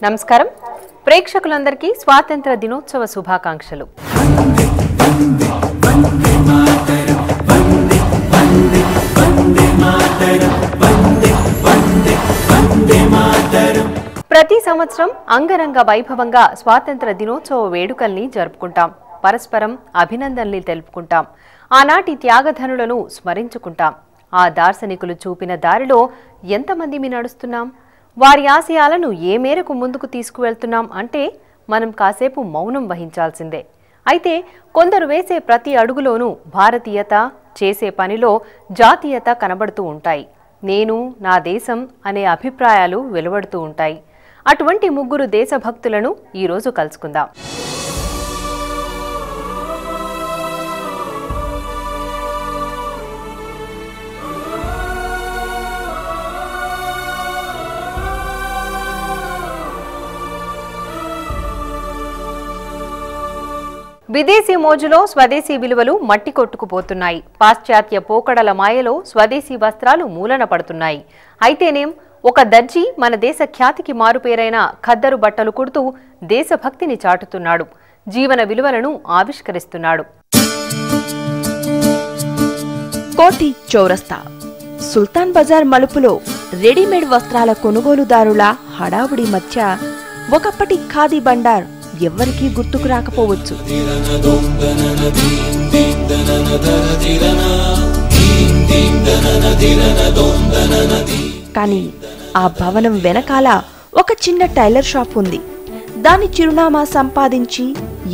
నమస్కారం ప్రేక్షకులందరికీ స్వాతంత్ర దినోత్సవ శుభాకాంక్షలు. ప్రతి సంవత్సరం అంగరంగ వైభవంగా స్వాతంత్ర దినోత్సవ వేడుకల్ని జరుపుకుంటాం. పరస్పరం అభినందనలు తెలుపుకుంటాం. ఆనాటి త్యాగధనులను స్మరించుకుంటాం. ఆ దార్శనికులు చూపిన దారిలో ఎంతమంది నడుస్తున్నాం? వారి ఆశయాలను ఏ మేరకు ముందుకు తీసుకువెళ్తున్నాం అంటే మనం కాసేపు మౌనం వహించాల్సిందే. అయితే కొందరు వేసే ప్రతి అడుగులోనూ భారతీయత, చేసే పనిలో జాతీయత కనబడుతూ ఉంటాయి. నేను, నా దేశం అనే అభిప్రాయాలు వెలువడుతూ ఉంటాయి. అటువంటి ముగ్గురు దేశభక్తులను ఈరోజు కలుసుకుందాం. విదేశీ మోజులో స్వదేశీ విలువలు మట్టి కొట్టుకుపోతున్నాయి. పాశ్చాత్య పోకడల మాయలో స్వదేశీ వస్త్రాలు మూలన పడుతున్నాయి. అయితేనేం ఒక దర్జీ మన దేశ ఖ్యాతికి మారుపేరైన ఖద్దరు బట్టలు కుడుతూ దేశభక్తిని చాటుతున్నాడు. జీవన విలువలను ఆవిష్కరిస్తున్నాడు. కోటి చౌరస్తా సుల్తాన్ బజార్ మలుపులో రెడీమేడ్ వస్త్రాల కొనుగోలుదారుల హడావుడి మధ్య ఒకప్పటి ఖాదీ బండార్ ఎవ్వరికీ గుర్తుకు రాకపోవచ్చు. కానీ ఆ భవనం వెనకాల ఒక చిన్న టైలర్ షాప్ ఉంది. దాని చిరునామా సంపాదించి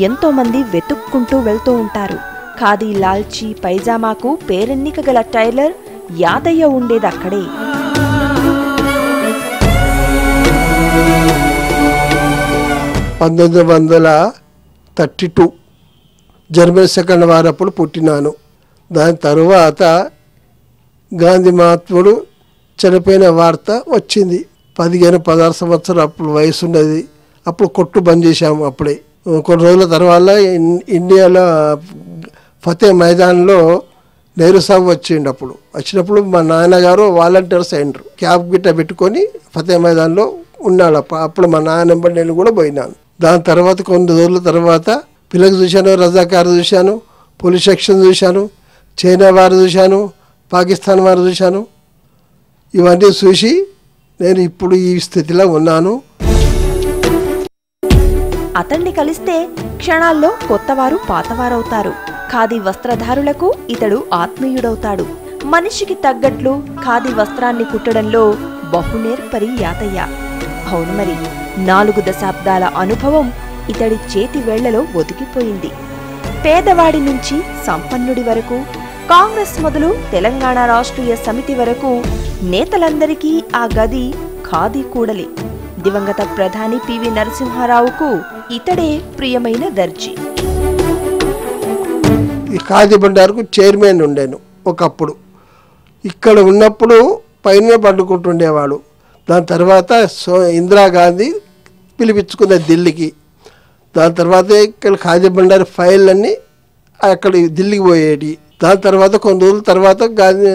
ఎంతో మంది వెతుక్కుంటూ వెళ్తూ ఉంటారు. ఖాదీ లాల్చీ పైజామాకు పేరెన్నిక గల టైలర్ యాదయ్య ఉండేదక్కడే. పంతొమ్మిది 1932 జర్మనీ సెకండ్ వార్ అప్పుడు పుట్టినాను. దాని తరువాత గాంధీ మహాత్ముడు చనిపోయిన వార్త వచ్చింది. 15-16 సంవత్సరాలు అప్పుడు వయసు ఉన్నది. అప్పుడు కొట్టు బంద్ చేశాము. అప్పుడే కొన్ని రోజుల తర్వాత ఇండియాలో ఫతే మైదాన్లో నెహ్రూ సాబ్ వచ్చిండు. అప్పుడు వచ్చినప్పుడు మా నాన్నగారు వాలంటీర్స్ అయినరు. క్యాబ్ గిట్ట పెట్టుకొని ఫతే మైదాన్లో ఉన్నాడు. అప్పుడు మా నాన్న నేను కూడా పోయినాను. దాని తర్వాత కొన్ని రోజుల తర్వాత పిల్లకి చూశాను, రజాకారు చూశాను, పోలీస్ సెక్షన్ చూశాను, చైనా వారు చూశాను, పాకిస్తాన్ వారు చూశాను. ఇవన్నీ చూసి నేను ఇప్పుడు ఈ స్థితిలో ఉన్నాను. అతన్ని కలిస్తే క్షణాల్లో కొత్తవారు పాతవారవుతారు. ఖాదీ వస్త్రధారులకు ఇతడు ఆత్మీయుడవుతాడు. మనిషికి తగ్గట్లు ఖాదీ వస్త్రాన్ని కుట్టడంలో బహునేర్పరి యాదయ్య. అవును మరి, 4 దశాబ్దాల అనుభవం ఇతడి చేతి వేళ్లలో ఒదిగిపోయింది. పేదవాడి నుంచి సంపన్నుడి వరకు, కాంగ్రెస్ మొదలు తెలంగాణ రాష్ట్రీయ సమితి వరకు నేతలందరికీ ఆ గది ఖాదీ కూడలి. దివంగత ప్రధాని పివి నరసింహారావుకు ఇతడే ప్రియమైన దర్జీ. ఈ ఖాదీ బండారుకు చైర్మన్ ఉండేను ఒకప్పుడు. ఇక్కడ ఉన్నప్పుడు పైన పండుకుంటుండేవాడు. దాని తర్వాత ఇందిరాగాంధీ పిలిపించుకుంది ఢిల్లీకి. దాని తర్వాత ఇక్కడ ఖాదీ బండారు ఫైల్ అన్నీ అక్కడ ఢిల్లీకి పోయేటి. దాని తర్వాత కొన్ని రోజుల తర్వాత గాంధీ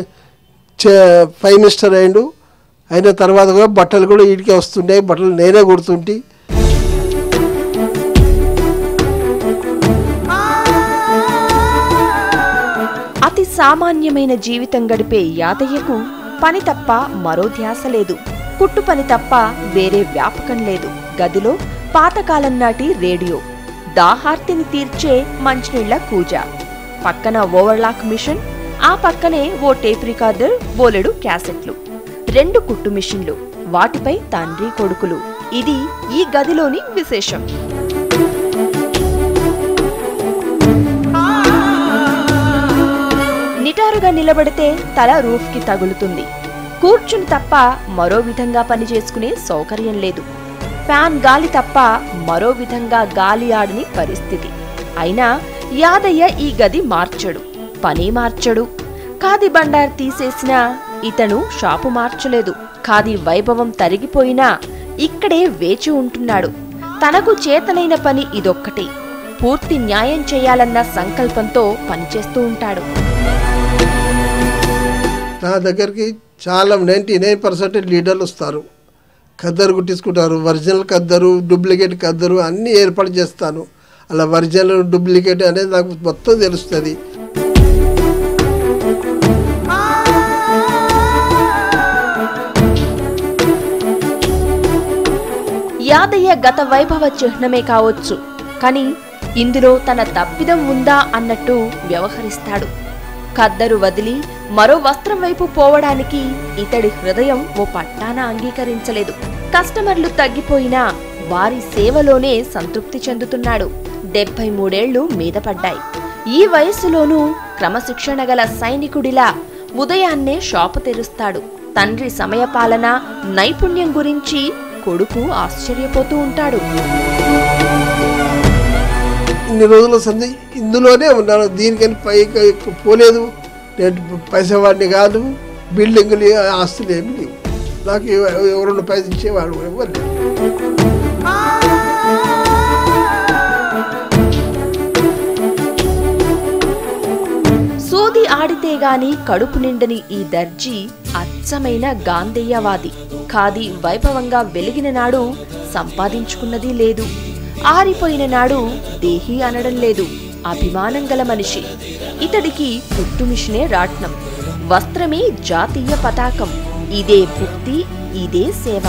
ప్రైమ్ మినిస్టర్ అయిన తర్వాత కూడా బట్టలు కూడా వీటికే వస్తుండే. బట్టలు నేనే కుడుతుంటే. అతి సామాన్యమైన జీవితం గడిపే యాదయ్యకు పని తప్ప మరో ధ్యాస లేదు. కుట్టు పని తప్ప వేరే వ్యాపకం లేదు. గదిలో పాతకాలం నాటి రేడియో, దాహార్తిని తీర్చే మంచినీళ్ల కూజ, పక్కన ఓవర్లాక్ మిషన్, ఆ పక్కనే ఓ టేప్ రికార్డర్, బోలెడు క్యాసెట్లు, 2 కుట్టు మిషన్లు, వాటిపై తండ్రి కొడుకులు. ఇది ఈ గదిలోని విశేషం. నిటారుగా నిలబడితే తల రూఫ్కి తగులుతుంది. కూర్చుని తప్ప మరో విధంగా పనిచేసుకునే సౌకర్యం లేదు. ఫ్యాన్ గాలి తప్ప మరో విధంగా గాలి ఆడని పరిస్థితి. అయినా యాదయ్య ఈ గది మార్చడు, పని మార్చడు. ఖాదీ బండార్ తీసేసినా ఇతను షాపు మార్చలేదు. ఖాదీ వైభవం తరిగిపోయినా ఇక్కడే వేచి ఉంటున్నాడు. తనకు చేతనైన పని ఇదొక్కటే. పూర్తి న్యాయం చేయాలన్న సంకల్పంతో పనిచేస్తూ ఉంటాడు. నా దగ్గరికి చాలా 99% లీడర్లు వస్తారు. ఖద్దరు కుట్టించుకుంటారు. ఒరిజినల్ ఖద్దరు, డూప్లికేట్ ఖద్దరు అన్నీ ఏర్పాటు చేస్తాను. అలా ఒరిజినల్ డూప్లికేట్ అనేది నాకు మొత్తం తెలుస్తుంది. యాదయ్య గత వైభవ చిహ్నమే కావచ్చు, కానీ ఇందులో తన తప్పిదం ఉందా అన్నట్టు వ్యవహరిస్తాడు. ఖద్దరు వదిలి మరో వస్త్రం వైపు పోవడానికి ఇతడి హృదయం ఓ పట్టాన అంగీకరించలేదు. కస్టమర్లు తగ్గిపోయినా వారి సేవలోనే సంతృప్తి చెందుతున్నాడు. 73 ఏళ్లు మీద పడ్డాయి. ఈ వయస్సులోనూ క్రమశిక్షణ గల సైనికుడిలా ఉదయాన్నే షాపు తెరుస్తాడు. తండ్రి సమయపాలన, నైపుణ్యం గురించి కొడుకు ఆశ్చర్యపోతూ ఉంటాడు. ఇన్ని రోజుల సంది ఇందులోనే ఉన్నాను. దీనికని పైకి పోలేదు. నేను పైసవాడిని కాదు. బిల్డింగులు, ఆస్తులు ఏమి లేవు. నాకు 2 పైసలు ఇచ్చేవాడు ఎవరు లేరు. సోది ఆడితే గాని కడుపు నిండని ఈ దర్జీ అచ్చమైన గాంధేయవాది. ఖాదీ వైభవంగా వెలిగిన నాడు సంపాదించుకున్నది లేదు. ఆరిపోయిన నాడు దేహి అనడం లేదు. అభిమానం గల మనిషి. ఇతడికి కుట్టు మిషనే రాట్నం, వస్త్రమే జాతీయ పతాకం. ఇదే భుక్తి, ఇదే సేవ.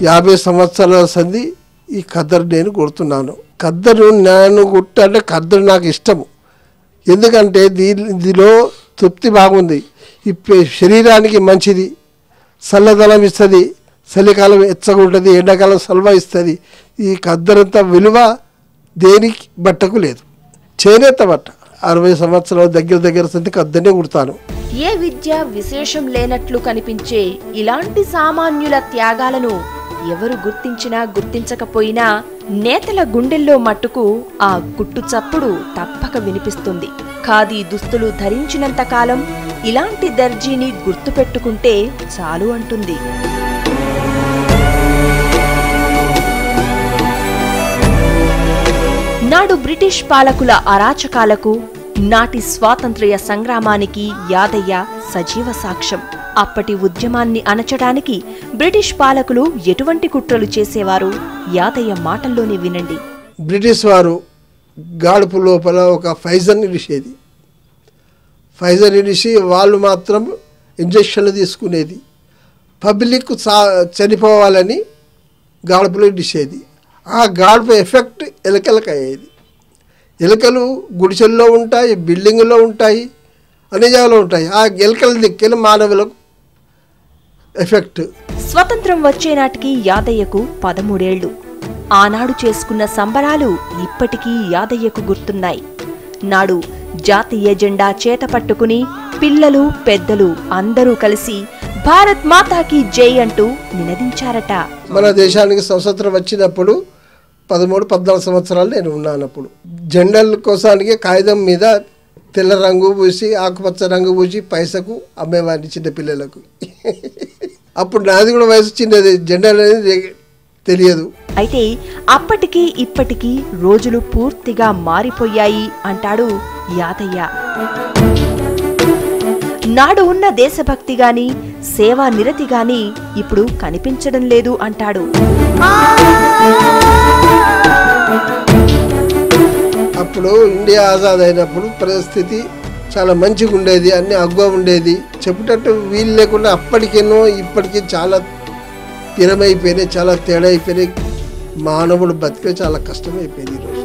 50 సంవత్సరాల సంది ఈ ఖద్దరు నేను కుడుతున్నాను. ఖద్దరు నేను కుట్టాలంటే ఖద్దరు నాకు ఇష్టము. ఎందుకంటే దీనిలో తృప్తి బాగుంది. ఈ శరీరానికి మంచిది, చల్లదనం ఇస్తుంది, చలికాలం ఎచ్చగుంటుంది, ఎండాకాలం సల్వ ఇస్తుంది. ఈ ఖద్దరంత విలువ దేనికి బట్టకు లేదు. చేనేత బట్ట 60 సంవత్సరాలు దగ్గర సంది ఖద్దనే కుడతాను. ఏ విద్య విశేషం లేనట్లు కనిపించే ఇలాంటి సామాన్యుల త్యాగాలను ఎవరు గుర్తించినా గుర్తించకపోయినా నేతల గుండెల్లో మట్టుకు ఆ గుట్టు చప్పుడు తప్పక వినిపిస్తుంది. ఖాదీ దుస్తులు ధరించినంత కాలం ఇలాంటి దర్జీని గుర్తుపెట్టుకుంటే చాలు అంటుంది. నాడు బ్రిటిష్ పాలకుల అరాచకాలకు, నాటి స్వాతంత్ర్య సంగ్రామానికి యాదయ్య సజీవ సాక్ష్యం. అప్పటి ఉద్యమాన్ని అణచడానికి బ్రిటిష్ పాలకులు ఎటువంటి కుట్రలు చేసేవారు యాదయ్య మాటల్లోనే వినండి. బ్రిటిష్ వారు గాడుపు లోపల ఒక ఫైజర్ ఇడిసేది. ఫైజర్ ఇడిసి వాళ్ళు మాత్రం ఇంజక్షన్లు తీసుకునేది. పబ్లిక్ చనిపోవాలని గాడుపులో ఇడిసేది. ఆ గాడుపు ఎఫెక్ట్ ఎలుకలకు అయ్యేది. ఎలుకలు గుడిసెల్లో ఉంటాయి, బిల్డింగుల్లో ఉంటాయి, అన్ని జాగాలో ఉంటాయి. ఆ ఎలుకల దిక్కిన మానవులకు ఎఫెక్ట్. స్వతంత్రం వచ్చే నాటికి యాదయ్యకు 13 ఏళ్లు. ఆనాడు చేసుకున్న సంబరాలు ఇప్పటికీ యాదయ్యకు గుర్తున్నాయి. నాడు జాతీయ జెండా చేత పట్టుకుని పిల్లలు పెద్దలు అందరూ కలిసి భారత్ మాతాకి జై అంటూ నినదించారట. మన దేశానికి స్వతంత్రం వచ్చినప్పుడు 13-14 సంవత్సరాలు నేను ఉన్నానప్పుడు. జెండాల కోసానికి కాగితం మీద తెల్ల రంగు పూసి, ఆకుపచ్చ రంగు పూసి పైసకు అమ్మేవాడిని చిన్న పిల్లలకు. అప్పుడు నాది కూడా వయసు చిన్నది, జెండాలు అనేది తెలియదు. అయితే అప్పటికీ ఇప్పటికీ రోజులు పూర్తిగా మారిపోయాయి అంటాడు యాదయ్య. నాడు ఉన్న దేశభక్తి గాని సేవా నిరతి గాని ఇప్పుడు కనిపించడం లేదు అంటాడు. అప్పుడు ఇండియా ఆజాద్ అయినప్పుడు పరిస్థితి చాలా మంచిగా ఉండేది, అన్ని అగ్గువ ఉండేది. చెప్పేటట్టు వీలు లేకుండా అప్పటికేనో ఇప్పటికీ చాలా పిరమైపోయినాయి, చాలా తేడా అయిపోయినాయి. మానవుడు బతికే చాలా కష్టమైపోయింది ఈరోజు.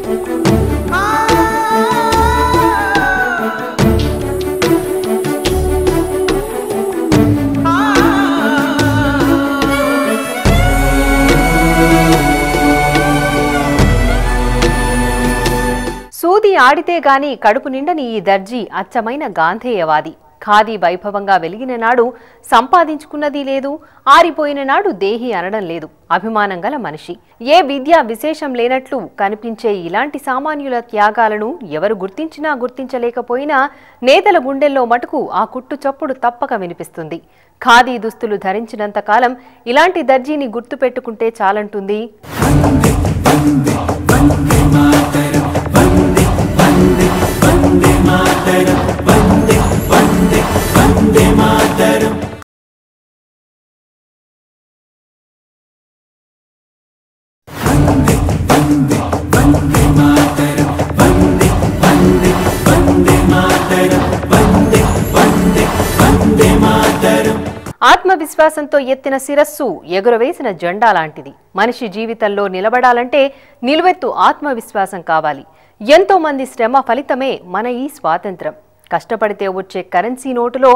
సూది ఆడితే గాని కడుపు నిండని ఈ దర్జీ అచ్చమైన గాంధేయవాది. ఖాదీ వైభవంగా వెలిగిన నాడు సంపాదించుకున్నది లేదు, ఆరిపోయిన నాడు దేహి అనడం లేదు. అభిమానం గల మనిషి. ఏ విద్యా విశేషం లేనట్లు కనిపించే ఇలాంటి సామాన్యుల త్యాగాలను ఎవరు గుర్తించినా గుర్తించలేకపోయినా నేతల గుండెల్లో మటుకు ఆ కుట్టు చప్పుడు తప్పక వినిపిస్తుంది. ఖాదీ దుస్తులు ధరించినంత కాలం ఇలాంటి దర్జీని గుర్తుపెట్టుకుంటే చాలంటుంది. ఆత్మవిశ్వాసంతో ఎత్తిన శిరస్సు ఎగురవేసిన జెండా లాంటిది. మనిషి జీవితంలో నిలబడాలంటే నిలువెత్తు ఆత్మవిశ్వాసం కావాలి. ఎంతో మంది శ్రమ ఫలితమే మన ఈ స్వాతంత్రం. కష్టపడితే వచ్చే కరెన్సీ నోటులో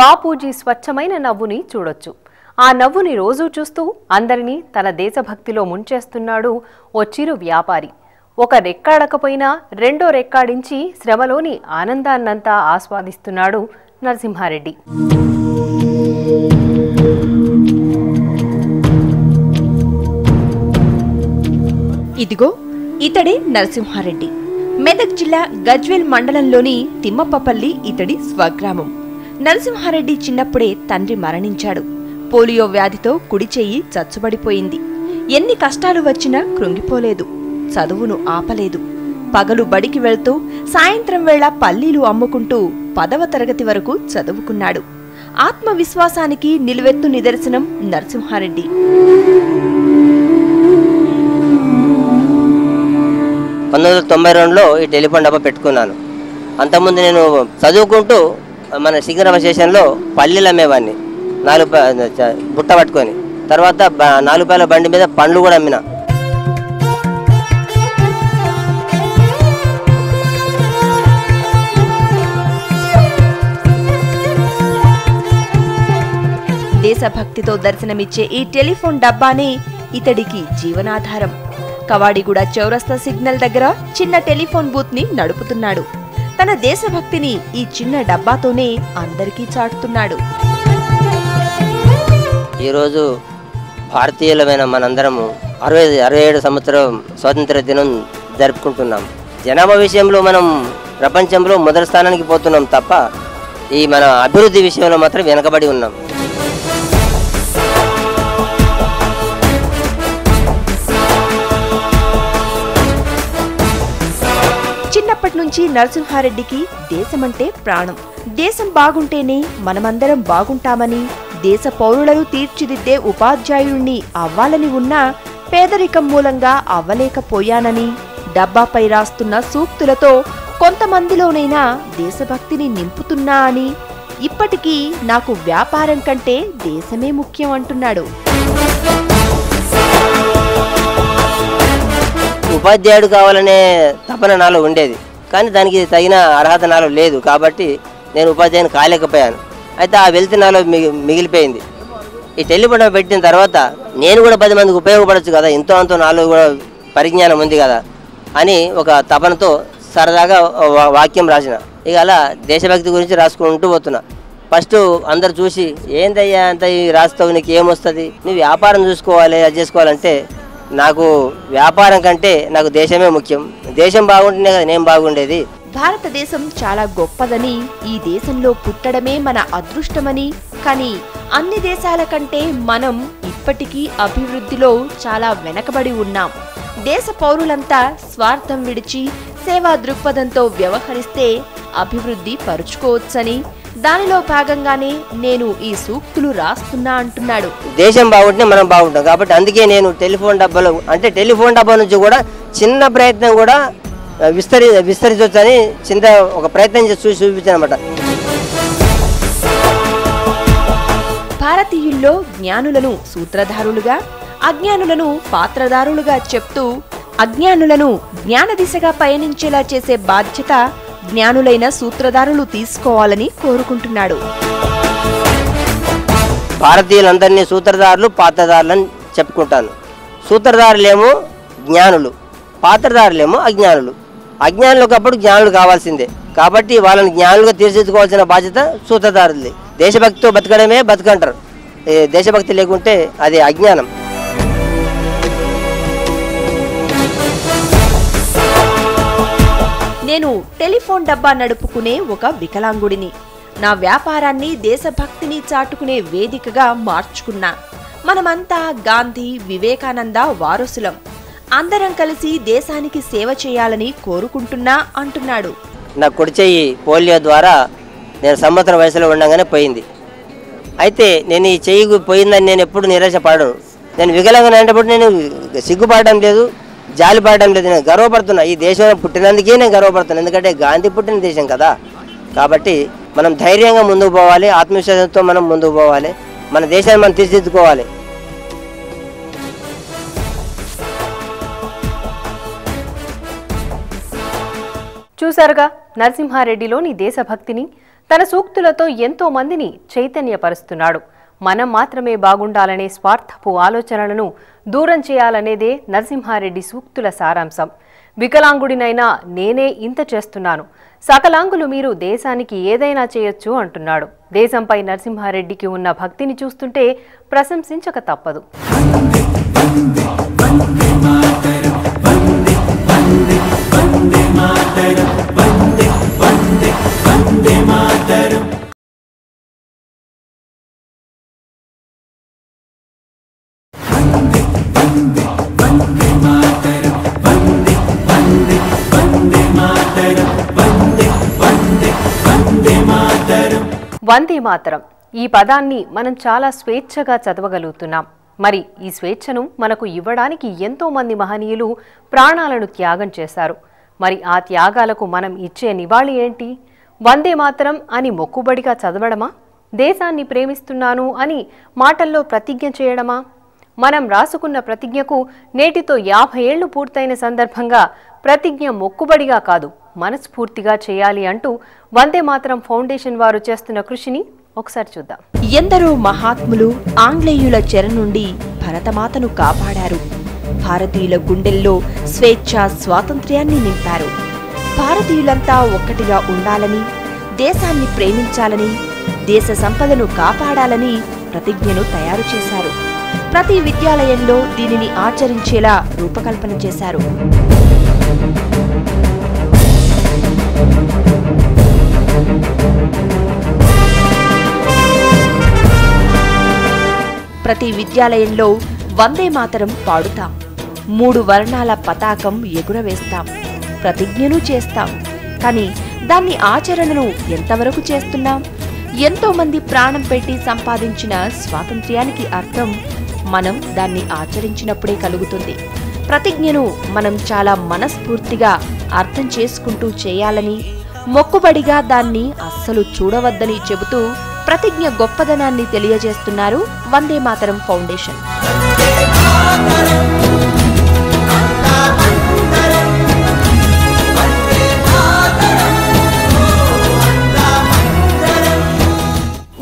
బాపూజీ స్వచ్ఛమైన నవ్వుని చూడొచ్చు. ఆ నవ్వుని రోజూ చూస్తూ అందరినీ తన దేశభక్తిలో ముంచేస్తున్నాడు ఓ చిరు వ్యాపారి. ఒక రెక్కాడకపోయినా రెండో రెక్కాడించి శ్రమలోని ఆనందాన్నంతా ఆస్వాదిస్తున్నాడు నరసింహారెడ్డి. ఇదిగో ఇతడే నరసింహారెడ్డి. మెదక్ జిల్లా గజ్వేల్ మండలంలోని తిమ్మప్పపల్లి ఇతడి స్వగ్రామం. నరసింహారెడ్డి చిన్నప్పుడే తండ్రి మరణించాడు. పోలియో వ్యాధితో కుడి చెయ్యి చచ్చుబడిపోయింది. ఎన్ని కష్టాలు వచ్చినా కృంగిపోలేదు. చదువును ఆపలేదు. పగలు బడికి వెళ్తూ సాయంత్రం వేళ పల్లీలు అమ్ముకుంటూ 10వ తరగతి వరకు చదువుకున్నాడు. ఆత్మవిశ్వాసానికి నిలువెత్తు నిదర్శనం నరసింహారెడ్డి. 1992లో ఈ టెలిఫోన్ డబ్బా పెట్టుకున్నాను. అంతకుముందు నేను చదువుకుంటూ మన సికింద్రాబాద్ స్టేషన్లో పల్లీలు అమ్మేవాడిని, 4 బుట్ట పట్టుకొని. తర్వాత 4 రూపాయల బండి మీద పండ్లు కూడా అమ్మిన. దేశభక్తితో దర్శనమిచ్చే ఈ టెలిఫోన్ డబ్బానే ఇతడికి జీవనాధారం. కవాడిగూడ చౌరస్తా సిగ్నల్ దగ్గర చిన్న టెలిఫోన్ బూత్ ని నడుపుతున్నాడు. తన దేశభక్తిని ఈ చిన్న డబ్బాతోనే అందరికీ చాటుతున్నాడు. ఈరోజు భారతీయులమైన మనందరము 67 సంవత్సరం స్వాతంత్ర దినం జరుపుకుంటున్నాం. జనాభా విషయంలో మనం ప్రపంచంలో మొదటి స్థానానికి పోతున్నాం తప్ప ఈ మన అభివృద్ధి విషయంలో మాత్రం వెనకబడి ఉన్నాం. చిన్నప్పటి నుంచి నరసింహారెడ్డికి దేశమంటే ప్రాణం. దేశం బాగుంటేనే మనమందరం బాగుంటామని, దేశ పౌరులను తీర్చిదిద్దే ఉపాధ్యాయుణ్ణి అవ్వాలని ఉన్నా పేదరికం మూలంగా అవ్వలేకపోయానని, డబ్బాపై రాస్తున్న సూక్తులతో కొంతమందిలోనైనా దేశభక్తిని నింపుతున్నా అని, ఇప్పటికీ నాకు వ్యాపారం కంటే దేశమే ముఖ్యం అంటున్నాడు. ఉపాధ్యాయుడు కావాలనే తపన నాలో ఉండేది, కానీ దానికి తగిన అర్హత నాలో లేదు. కాబట్టి నేను ఉపాధ్యాయుని కాలేకపోయాను. అయితే ఆ వెల్త్ నాలో మిగిలిపోయింది. ఈ టెలిఫోన్ పెట్టిన తర్వాత నేను కూడా 10 మందికి ఉపయోగపడవచ్చు కదా, ఎంతో అంతో నాలో కూడా పరిజ్ఞానం ఉంది కదా అని ఒక తపనతో సరదాగా వాక్యం రాసిన. ఇక అలా దేశభక్తి గురించి రాసుకుంటూ పోతున్నా. ఫస్ట్ అందరు చూసి ఏందయ్యా అంత రాస్తావు, నీకు ఏమొస్తుంది, నువ్వు వ్యాపారం చూసుకోవాలి, అది చేసుకోవాలంటే నాకు వ్యాపారం కంటే నాకు దేశమే ముఖ్యం. దేశం బాగుంటేనే కదా నేను బాగుండేది. భారతదేశం చాలా గొప్పదని, ఈ దేశంలో పుట్టడమే మన అదృష్టమని, కానీ అన్ని దేశాల కంటే మనం ఇప్పటికీ అభివృద్ధిలో చాలా వెనకబడి ఉన్నాం. దేశ పౌరులంతా స్వార్థం విడిచి సేవా దృక్పథంతో వ్యవహరిస్తే అభివృద్ధి పరుచుకోవచ్చని, దానిలో భాగంగానే నేను ఈ సూక్తులు రాస్తున్నా అంటున్నాడు. దేశం బాగుంటే మనం బాగుంటాం. కాబట్టి అందుకే నేను టెలిఫోన్ డబ్బాలో, అంటే టెలిఫోన్ డబ్బా నుంచి కూడా చిన్న ప్రయత్నం కూడా విస్తరించవచ్చని చిన్న ఒక ప్రయత్నం చేసి చూపించాను అన్నమాట. భారతీయుల్లో జ్ఞానులను సూత్రధారులుగా, అజ్ఞానులను పాత్రధారులుగా చెప్తూ అజ్ఞానులను జ్ఞాన దిశగా పయనించేలా చేసే బాధ్యత జ్ఞానులైన సూత్రధారులు తీసుకోవాలని కోరుకుంటున్నాడు. భారతీయులందరినీ సూత్రధారులు, పాత్రధారులని చెప్పుకుంటాను. సూత్రధారులేమో జ్ఞానులు, పాత్రధారులేమో అజ్ఞానులు. అజ్ఞానులు ఒకప్పుడు జ్ఞానులు కావాల్సిందే. కాబట్టి వాళ్ళని జ్ఞానులుగా తీర్చిదిద్దుకోవాల్సిన బాధ్యత సూత్రధారులది. దేశభక్తితో బతకడమే బతుకంటారు. దేశభక్తి లేకుంటే అది అజ్ఞానం. నేను టెలిఫోన్ డబ్బా నడుపుకునే ఒక వికలాంగుడిని. నా వ్యాపారాన్ని దేశభక్తిని చాటుకునే వేదికగా మార్చుకున్నా. మనమంతా గాంధీ, వివేకానంద వారసులం. అందరం కలిసి దేశానికి సేవ చేయాలని కోరుకుంటున్నా అంటున్నాడు. నా కుడి చెయ్యి పోలియో ద్వారా నేను సంవత్సరం వయసులో ఉండగానే పోయింది. అయితే నేను ఈ చెయ్యి పోయిందని నేను ఎప్పుడు నిరాశపడను. నేను వికలాంగుని అనేటప్పుడు నేను సిగ్గుపడడం లేదు, జాలి పడడం లేదు. నేను గర్వపడుతున్నా. ఈ దేశంలో పుట్టినందుకే నేను గర్వపడుతున్నాను. ఎందుకంటే గాంధీ పుట్టిన దేశం కదా. కాబట్టి మనం ధైర్యంగా ముందుకు పోవాలి, ఆత్మవిశ్వాసంతో మనం ముందుకు పోవాలి, మన దేశాన్ని మనం తీర్చిదిద్దుకోవాలి. చూసారుగా నరసింహారెడ్డిలోని దేశభక్తిని. తన సూక్తులతో ఎంతో మందిని చైతన్యపరుస్తున్నాడు. మనం మాత్రమే బాగుండాలనే స్వార్థపు ఆలోచనలను దూరం చేయాలనేదే నరసింహారెడ్డి సూక్తుల సారాంశం. వికలాంగుడినైనా నేనే ఇంత చేస్తున్నాను, సకలాంగులు మీరు దేశానికి ఏదైనా చేయొచ్చు అంటున్నాడు. దేశంపై నరసింహారెడ్డికి ఉన్న భక్తిని చూస్తుంటే ప్రశంసించక తప్పదు. వందే మాతరం ఈ పదాన్ని మనం చాలా స్వేచ్ఛగా చదవగలుగుతున్నాం. మరి ఈ స్వేచ్ఛను మనకు ఇవ్వడానికి ఎంతో మంది మహనీయులు ప్రాణాలను త్యాగం చేశారు. మరి ఆ త్యాగాలకు మనం ఇచ్చే నివాళి ఏంటి? వందే మాతరం అని మొక్కుబడిగా చదవడమా? దేశాన్ని ప్రేమిస్తున్నాను అని మాటల్లో ప్రతిజ్ఞ చేయడమా? మనం రాసుకున్న ప్రతిజ్ఞకు నేటితో 50 ఏళ్లు పూర్తయిన సందర్భంగా ప్రతిజ్ఞ మొక్కుబడిగా కాదు, మనస్ఫూర్తిగా చేయాలి అంటూ వందే మాతరం ఫౌండేషన్ వారు చేస్తున్న కృషిని ఒకసారి చూద్దాం. ఎందరో మహాత్ములు ఆంగ్లేయుల చెర నుండి భరతమాతను కాపాడారు. భారతీయుల గుండెల్లో స్వేచ్ఛ, స్వాతంత్ర్యాన్ని నింపారు. భారతీయులంతా ఒక్కటిగా ఉండాలని, దేశాన్ని ప్రేమించాలని, దేశ సంపదను కాపాడాలని ప్రతిజ్ఞను తయారు చేశారు. ప్రతి విద్యాలయంలో దీనిని ఆచరించేలా రూపకల్పన చేశారు. ప్రతి విద్యాలయంలో వందే మాతరం పాడుతాం, 3 వర్ణాల పతాకం ఎగురవేస్తాం, ప్రతిజ్ఞను చేస్తాం. కానీ దాన్ని ఆచరణను ఎంతవరకు చేస్తున్నాం? ఎంతో మంది ప్రాణం పెట్టి సంపాదించిన స్వాతంత్ర్యానికి అర్థం మనం దాన్ని ఆచరించినప్పుడే కలుగుతుంది. ప్రతిజ్ఞను మనం చాలా మనస్ఫూర్తిగా అర్థం చేసుకుంటూ చేయాలని, మొక్కుబడిగా దాన్ని అస్సలు చూడవద్దని చెబుతూ ప్రతిజ్ఞ గొప్పదనాన్ని తెలియజేస్తున్నారు వందే మాతరం ఫౌండేషన్.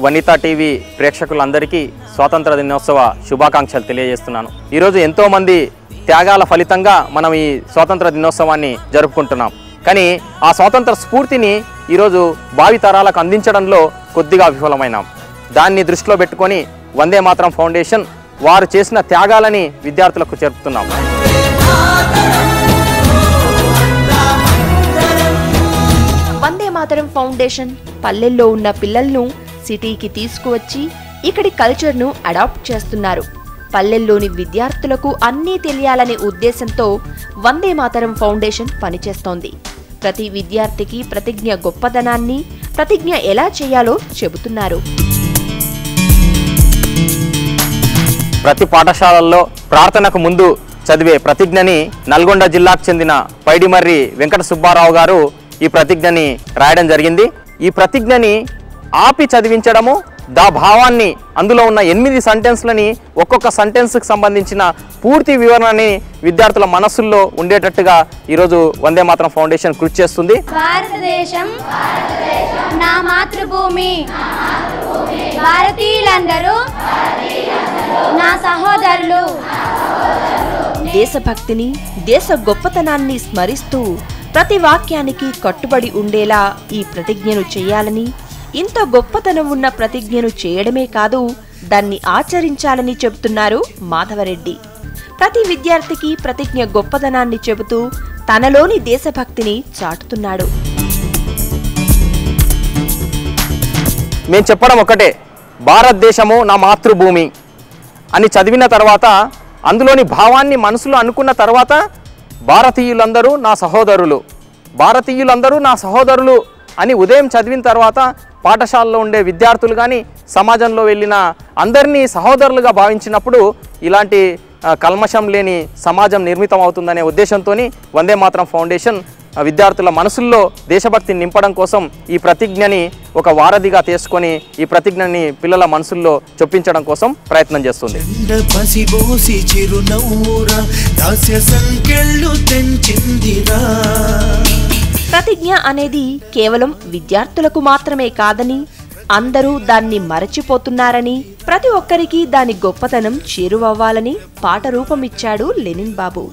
వనితా టీవీ ప్రేక్షకులందరికీ స్వాతంత్ర దినోత్సవ శుభాకాంక్షలు తెలియజేస్తున్నాను. ఈరోజు ఎంతోమంది త్యాగాల ఫలితంగా మనం ఈ స్వాతంత్ర దినోత్సవాన్ని జరుపుకుంటున్నాం. కానీ ఆ స్వాతంత్ర స్ఫూర్తిని ఈరోజు భావితరాలకు అందించడంలో కొద్దిగా విఫలమైనాం. దాన్ని దృష్టిలో పెట్టుకొని వందే మాతరం ఫౌండేషన్ వారు చేసిన త్యాగాలని విద్యార్థులకు చెరుపుతున్నాం. వందే మాతరం ఫౌండేషన్ పల్లెల్లో ఉన్న పిల్లలను సిటీకి తీసుకువచ్చి ఇక్కడి కల్చర్ను అడాప్ట్ చేస్తున్నారు. పల్లెల్లోని విద్యార్థులకు అన్నీ తెలియాలనే ఉద్దేశంతో వందే మాతరం ఫౌండేషన్ పనిచేస్తోంది. ప్రతి విద్యార్థికి ప్రతిజ్ఞ గొప్పదనాన్ని, ప్రతిజ్ఞ ఎలా చేయాలో చెబుతున్నారు. ప్రతి పాఠశాలల్లో ప్రార్థనకు ముందు చదివే ప్రతిజ్ఞని నల్గొండ జిల్లాకు చెందిన పైడిమర్రి వెంకట సుబ్బారావు గారు ఈ ప్రతిజ్ఞని రాయడం జరిగింది. ఈ ప్రతిజ్ఞని ఆపి చదివించడము, దా భావాన్ని, అందులో ఉన్న 8 సెంటెన్స్లని ఒక్కొక్క సెంటెన్స్కి సంబంధించిన పూర్తి వివరణని విద్యార్థుల మనస్సుల్లో ఉండేటట్టుగా ఈరోజు వందే మాతరం ఫౌండేషన్ కృషి చేస్తుంది. భారతదేశం నా మాతృభూమి, భారతీయులందరూ నా సహోదరులు. దేశభక్తిని, దేశ గొప్పతనాన్ని స్మరిస్తూ ప్రతి వాక్యానికి కట్టుబడి ఉండేలా ఈ ప్రతిజ్ఞను చేయాలని, ఇంత గొప్పతనం ఉన్న ప్రతిజ్ఞను చేయడమే కాదు దాన్ని ఆచరించాలని చెబుతున్నారు మాధవరెడ్డి. ప్రతి విద్యార్థికి ప్రతిజ్ఞ గొప్పదనాన్ని చెబుతూ తనలోని దేశభక్తిని చాటుతున్నాడు. మేము చెప్పడం ఒకటే, భారతదేశము నా మాతృభూమి అని చదివిన తర్వాత, అందులోని భావాన్ని మనసులో అనుకున్న తర్వాత, భారతీయులందరూ నా సహోదరులు, భారతీయులందరూ నా సహోదరులు అని ఉదయం చదివిన తర్వాత పాఠశాలలో ఉండే విద్యార్థులు కానీ సమాజంలో వెళ్ళిన అందరినీ సహోదరులుగా భావించినప్పుడు ఇలాంటి కల్మషం లేని సమాజం నిర్మితం అవుతుందనే ఉద్దేశంతో వందే మాతరం ఫౌండేషన్ విద్యార్థుల మనసుల్లో దేశభక్తిని నింపడం కోసం ఈ ప్రతిజ్ఞని ఒక వారధిగా తీసుకొని ఈ ప్రతిజ్ఞని పిల్లల మనసుల్లో చొప్పించడం కోసం ప్రయత్నం చేస్తుంది. ప్రతిజ్ఞ అనేది కేవలం విద్యార్థులకు మాత్రమే కాదని, అందరూ దాన్ని మరచిపోతున్నారని, ప్రతి ఒక్కరికి దాని గొప్పతనం చేరువవ్వాలని పాట రూపమిచ్చాడు లెనిన్ బాబు.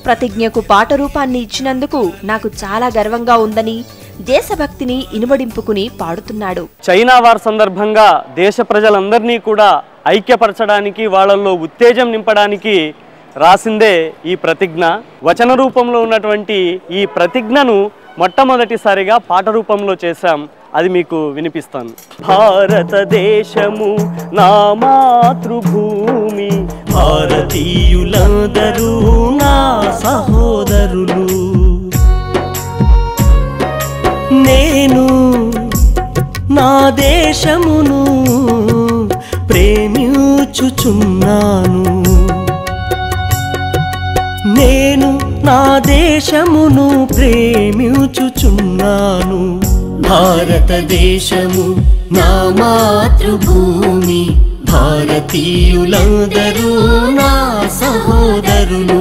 ప్రతిజ్ఞకు పాట రూపాన్ని ఇచ్చినందుకు నాకు చాలా గర్వంగా ఉందని దేశభక్తిని ఇనుమడింపుకుని పాడుతున్నాడు. చైనా వార్ సందర్భంగా దేశ ప్రజలందరినీ కూడా ఐక్యపరచడానికి, వాళ్ళల్లో ఉత్తేజం నింపడానికి రాసిందే ఈ ప్రతిజ్ఞ. వచన రూపంలో ఉన్నటువంటి ఈ ప్రతిజ్ఞను మొట్టమొదటిసారిగా పాట రూపంలో చేశాం. అది మీకు వినిపిస్తాను. భారతదేశము నా మాతృభూమి, భారతీయులందరూ నా సహోదరులు, నేను నా దేశమును ప్రేమించుచున్నాను, నేను నా దేశమును ప్రేమించుచున్నాను. భారతదేశము నా మాతృభూమి, భారతీయులందరూ నా సహోదరులు,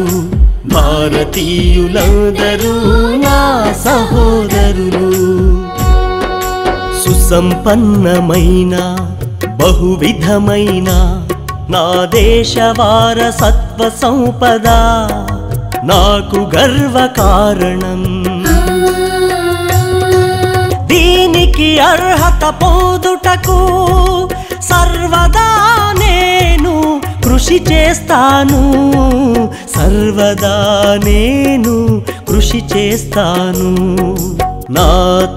భారతీయులందరూ నా సహోదరులు. సుసంపన్నమైన బహువిధమైన నా దేశ వారసత్వ సంపద నాకు గర్వకారణం. దీనికి అర్హత పొందుటకు సర్వదా నేను కృషి చేస్తాను, సర్వదా నేను కృషి చేస్తాను. నా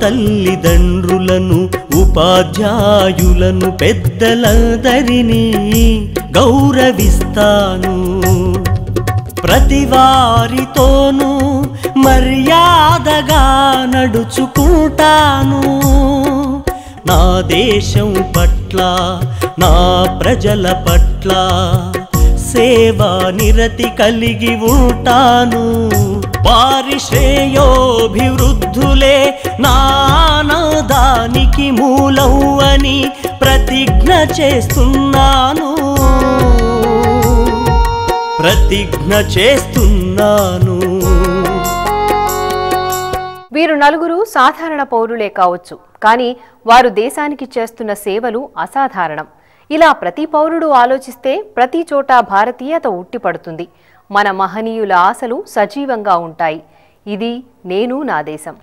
తల్లిదండ్రులను, ఉపాధ్యాయులను, పెద్దలందరినీ గౌరవిస్తాను. ప్రతి వారితోనూ మర్యాదగా నడుచుకుంటాను. నా దేశం పట్ల, నా ప్రజల పట్ల సేవా నిరతి కలిగి ఉంటాను. వారి శ్రేయోభివృద్ధులే నా ఆనందానికి మూలం అని ప్రతిజ్ఞ చేస్తున్నాను, ప్రతిజ్ఞ చేస్తున్నాను. వీరు నలుగురు సాధారణ పౌరులే కావచ్చు, కానీ వారు దేశానికి చేస్తున్న సేవలు అసాధారణం. ఇలా ప్రతి పౌరుడు ఆలోచిస్తే ప్రతి చోట భారతీయత ఉట్టిపడుతుంది. మన మహనీయుల ఆశలు సజీవంగా ఉంటాయి. ఇది నేను నా దేశం.